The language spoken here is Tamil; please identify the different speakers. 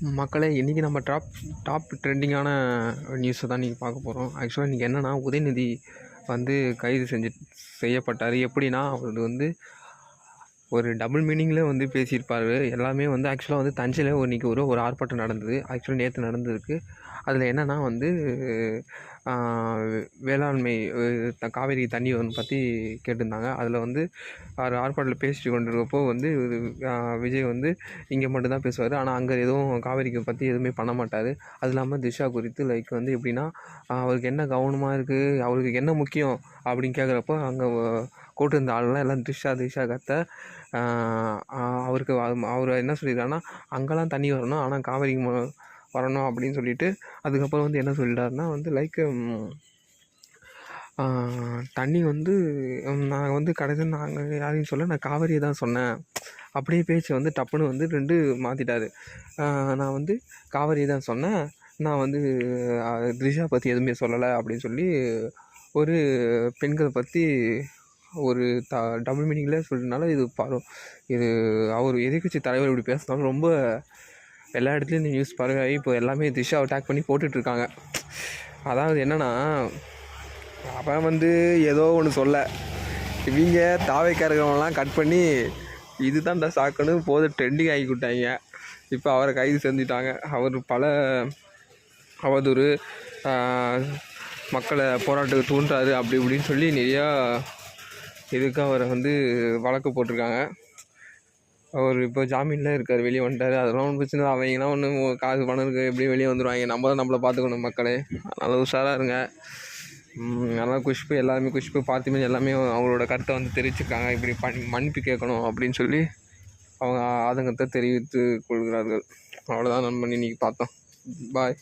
Speaker 1: மக்களே, இன்றைக்கி நம்ம டாப் ட்ரெண்டிங்கான நியூஸை தான் இன்றைக்கி பார்க்க போகிறோம். ஆக்சுவலாக இன்றைக்கி என்னென்னா, உதயநிதி வந்து கைது செய்யப்பட்டார். எப்படின்னா, அவர் வந்து ஒரு டபுள் மீனிங்கில் வந்து பேசியிருப்பார். எல்லாமே வந்து ஆக்சுவலாக வந்து தஞ்சையில் இன்றைக்கி ஒரு ஆர்ப்பாட்டம் நடந்தது. ஆக்சுவலாக நேற்று நடந்திருக்கு. அதில் என்னென்னா வந்து வேளாண்மை காவேரி தண்ணி பற்றி கேட்டிருந்தாங்க. அதில் வந்து அவர் ஆர்ப்பாட்டத்தில் பேசிட்டு கொண்டிருக்கப்போ வந்து விஜய் வந்து இங்கே மட்டும்தான் பேசுவார். ஆனால் அங்கே எதுவும் காவேரிக்கு பற்றி எதுவுமே பண்ண மாட்டார். அது இல்லாமல் திஷா குறித்து லைக் வந்து எப்படின்னா, அவருக்கு என்ன கவனமாக இருக்குது, அவருக்கு என்ன முக்கியம் அப்படின்னு கேட்குறப்போ, அங்கே கூட்டிருந்த ஆளுலாம் எல்லாம் திஷா கத்த அவருக்கு அவர் என்ன சொல்லியிருக்காருன்னா, அங்கெல்லாம் தண்ணி வரணும், ஆனால் காவேரிக்கு வரணும் அப்படின்னு சொல்லிட்டு, அதுக்கப்புறம் வந்து என்ன சொல்லிட்டாருன்னா வந்து லைக் தண்ணி வந்து நான் வந்து கடைசியில் நாங்கள் யாரையும் சொல்ல, நான் காவேரியை தான் சொன்னேன். அப்படியே பேச்சு வந்து டப்புன்னு வந்து 2 மாற்றிட்டாரு. நான் வந்து காவேரியை தான் சொன்னேன், நான் வந்து திரிஷா பற்றி எதுவுமே சொல்லலை அப்படின்னு சொல்லி ஒரு பெண்களை பற்றி ஒரு டபுள் மீனிங்கில் சொல்கிறதுனால இது அவர் எதிர்க்கட்சி தலைவர் இப்படி பேசினாலும் ரொம்ப எல்லா இடத்துலையும் இந்த நியூஸ் பரவாயி இப்போ எல்லாமே திஷாவை அட்டாக் பண்ணி போட்டுட்ருக்காங்க. அதாவது என்னென்னா, அவன் வந்து ஏதோ ஒன்று சொல்ல, இவங்க தாவைக்காரர்களெலாம் கட் பண்ணி இது தான்டா சாக்குன்னு ட்ரெண்டிங் ஆகி விட்டாங்க. இப்போ அவரை கைது செஞ்சுட்டாங்க. அவர் பல அவதூறு, மக்களை போராட்டத்துக்கு தூண்டுறாரு அப்படி இப்படின்னு சொல்லி நிறையா இதுக்கு அவரை வந்து வழக்கு போட்டிருக்காங்க. அவர் இப்போ ஜாமீனில் இருக்கார், வெளியே வந்துட்டார். அதெல்லாம் ஒன்றும் பிரச்சனை இல்லை. அவங்களாம் ஒன்றும் காசு பணம் இருக்குது, எப்படியும் வெளியே வந்துடுவாங்க. நம்ம தான் நம்மளை பார்த்துக்கணும் மக்களே. அதனால் உஷாராக இருங்க. அதனால் குஷ்பு பார்த்திபன் எல்லாமே அவங்களோட கருத்தை வந்து தெரிவிச்சிருக்காங்க. இப்படி மன்னிப்பு கேட்கணும் அப்படின்னு சொல்லி அவங்க ஆதங்கத்தை தெரிவித்து கொள்கிறார்கள். அவ்வளோதான் நம்ம இன்றைக்கி பார்த்தோம். பாய்.